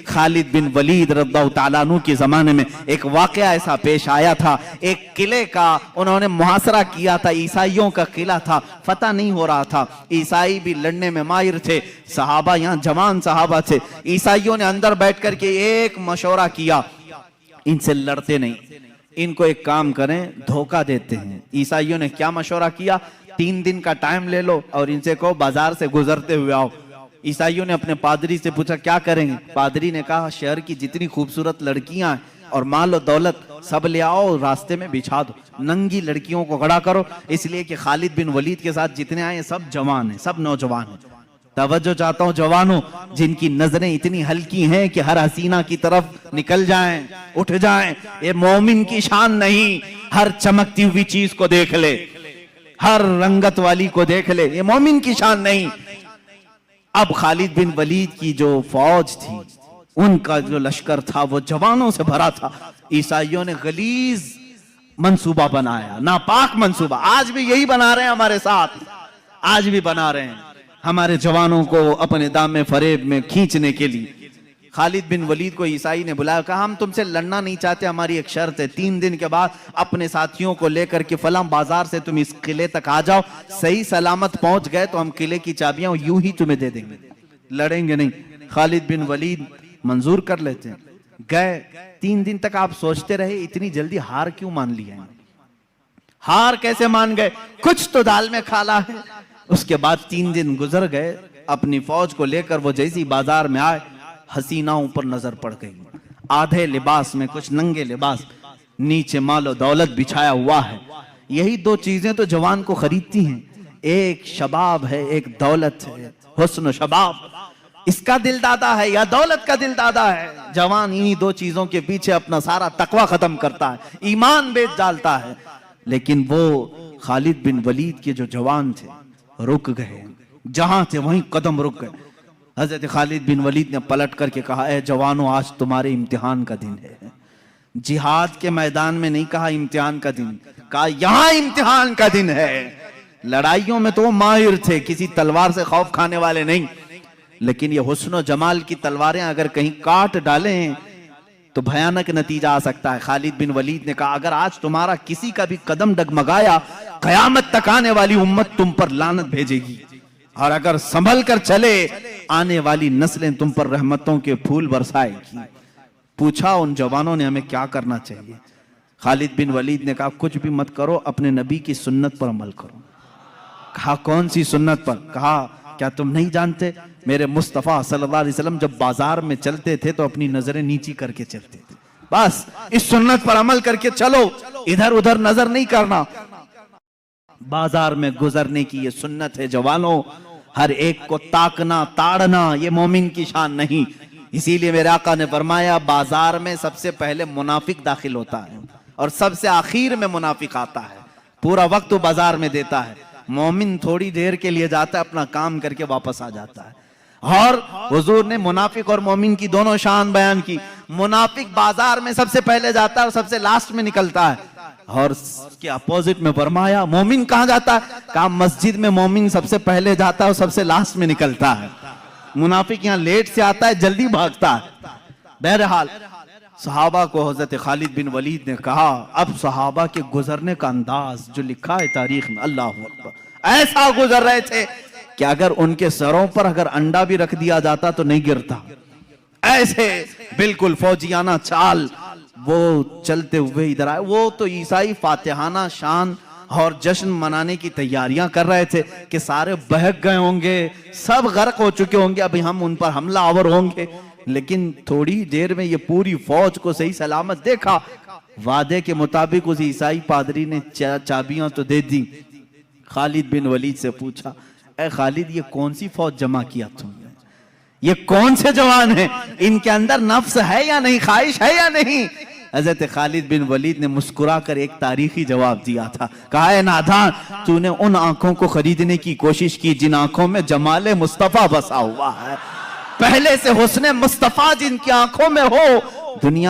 خالد بن ولید رضی اللہ تعالیٰ عنہ کے زمانے میں ایک واقعہ ایسا پیش آیا تھا، ایک قلعے کا انہوں نے محاصرہ کیا تھا، عیسائیوں کا قلعہ تھا، فتح نہیں ہو رہا تھا، عیسائی بھی لڑنے میں ماہر تھے، صحابہ یہاں جوان صحابہ تھے، عیسائیوں نے اندر بیٹھ کر کے ایک مشورہ کیا، ان سے لڑتے نہیں، ان کو ایک کام کریں، دھوکہ دیتے ہیں۔ عیسائیوں نے کیا مشورہ کیا؟ 3 دن کا ٹائم لے لو اور ان سے کہو بازار سے گزرتے ہوئے آؤ۔ عیسائیوں نے اپنے پادری سے پوچھا کیا کریں گے؟ پادری نے کہا شہر کی جتنی خوبصورت لڑکیاں ہیں اور مال و دولت سب لے آؤ، راستے میں بچھا دو، ننگی لڑکیوں کو کھڑا کرو، اس لیے کہ خالد بن ولید کے ساتھ جتنے آئے ہیں سب جوان ہیں، سب نوجوان ہیں۔ توجہ چاہتا ہوں جوانوں، جن کی نظریں اتنی ہلکی ہیں کہ ہر حسینہ کی طرف نکل جائیں، اٹھ جائیں، یہ مومن کی شان نہیں، ہر چمکتی ہوئی چیز کو دیکھ لے، ہر رنگت والی کو دیکھ لے، یہ مومن کی شان نہیں۔ اب خالد بن ولید کی جو فوج تھی، ان کا جو لشکر تھا وہ جوانوں سے بھرا تھا۔ عیسائیوں نے غلیظ منصوبہ بنایا، ناپاک منصوبہ، آج بھی یہی بنا رہے ہیں ہمارے ساتھ، آج بھی بنا رہے ہیں ہمارے جوانوں کو اپنے دام فریب میں کھینچنے کے لیے۔ خالد بن ولید کو عیسائی نے بلایا، کہا ہم تم سے لڑنا نہیں چاہتے، ہماری ایک شرط ہے، 3 دن کے بعد اپنے ساتھیوں کو لے کر کے فلاں بازار سے تم اس قلعے تک آ جاؤ، صحیح سلامت پہنچ گئے تو ہم قلعے کی چابیاں یوں ہی تمہیں دے دیں گے، لڑیں گے نہیں۔ خالد بن ولید منظور کر لیتے ہیں، گئے 3 دن تک آپ سوچتے رہے اتنی جلدی ہار کیوں مان لیا ہے؟ ہار کیسے مان گئے؟ کچھ تو دال میں کھالا ہے۔ اس کے بعد 3 دن گزر گئے، اپنی فوج کو لے کر وہ جیسی بازار میں آئے، حسیناؤں پر نظر پڑ گئی، آدھے لباس میں، کچھ ننگے لباس، نیچے مال و دولت بچھایا ہوا ہے۔ یہی 2 چیزیں تو جوان کو خریدتی ہیں، ایک شباب ہے، ایک دولت ہے، حسن و شباب، اس کا دل دادا ہے یا دولت کا دل دادا ہے؟ جوان انہی 2 چیزوں کے پیچھے اپنا سارا تقوی ختم کرتا ہے، ایمان بیچ ڈالتا ہے۔ لیکن وہ خالد بن ولید کے جو جوان تھے رک گئے، جہاں تھے وہیں قدم رک گئے۔ حضرت خالد بن ولید نے پلٹ کر کے کہا اے جوانوں، آج تمہارے امتحان کا دن ہے۔ جہاد کے میدان میں نہیں کہا امتحان کا دن، کہا یہاں امتحان کا دن ہے۔ لڑائیوں میں تو وہ ماہر تھے، کسی تلوار سے خوف کھانے والے نہیں، لیکن یہ حسن و جمال کی تلواریں اگر کہیں کاٹ ڈالیں تو بھیانک نتیجہ آ سکتا ہے۔ خالد بن ولید نے کہا اگر آج تمہارا کسی کا بھی قدم ڈگمگایا، قیامت تک آنے والی امت تم پر لعنت بھیجے گی، اور اگر سنبھل کر چلے آنے والی نسلیں تم پر رحمتوں کے پھول برسائے گی۔ پوچھا ان جوانوں نے ہمیں کیا کرنا چاہیے؟ خالد بن ولید نے کہا کچھ بھی مت کرو، اپنے نبی کی سنت پر عمل کرو۔ کہا کون سی سنت پر؟ کہا کیا تم نہیں جانتے میرے مصطفیٰ صلی اللہ علیہ وسلم جب بازار میں چلتے تھے تو اپنی نظریں نیچی کر کے چلتے تھے، بس اس سنت پر عمل کر کے چلو، ادھر ادھر نظر نہیں کرنا۔ بازار میں گزرنے کی یہ سنت ہے جوانوں، ہر ایک کو تاکنا تاڑنا یہ مومن کی شان نہیں۔ اسی لیے میرے آقا نے فرمایا بازار میں سب سے پہلے منافق داخل ہوتا ہے اور سب سے آخر میں منافق آتا ہے، پورا وقت وہ بازار میں دیتا ہے، مومن تھوڑی دیر کے لیے جاتا ہے، اپنا کام کر کے واپس آ جاتا ہے۔ اور حضور نے منافق اور مومن کی دونوں شان بیان کی، منافق بازار میں سب سے پہلے جاتا ہے اور سب سے لاسٹ میں نکلتا ہے، اور اس کے اپوزٹ میں فرمایا مومن کہاں جاتا ہے؟ کہا مسجد میں مومن سب سے پہلے جاتا ہے اور سب سے لاسٹ میں نکلتا ہے، منافق یہاں لیٹ سے آتا ہے، جلدی بھاگتا ہے۔ بہرحال صحابہ کو حضرت خالد بن ولید نے کہا، اب صحابہ کے گزرنے کا انداز جو لکھا ہے تاریخ میں، اللہ اکبر، ایسا گزر رہے تھے کہ اگر ان کے سروں پر اگر انڈا بھی رکھ دیا جاتا تو نہیں گرتا، ایسے بالکل فوجیانہ چال وہ چلتے ہوئے ادھر آئے۔ وہ تو عیسائی فاتحانہ شان اور جشن منانے کی تیاریاں کر رہے تھے کہ سارے بہک گئے ہوں گے، سب غرق ہو چکے ہوں گے، ابھی ہم ان پر حملہ آور ہوں گے، لیکن تھوڑی دیر میں یہ پوری فوج کو صحیح سلامت دیکھا۔ وعدے کے مطابق اس عیسائی پادری نے چابیاں تو دے دی۔ خالد بن ولید سے پوچھا اے خالد یہ کون سی فوج جمع کیا تم نے؟ یہ کون سے جوان ہیں؟ ان کے اندر نفس ہے یا نہیں، خواہش ہے یا نہیں؟ حضرت خالد بن ولید نے مسکرا کر ایک تاریخی جواب دیا تھا، کہا اے نادان، تو نے ان آنکھوں کو خریدنے کی کوشش کی جن آنکھوں میں جمال مصطفیٰ بسا ہوا ہے، پہلے سے حسن مصطفیٰ جن کی آنکھوں میں ہو، دنیا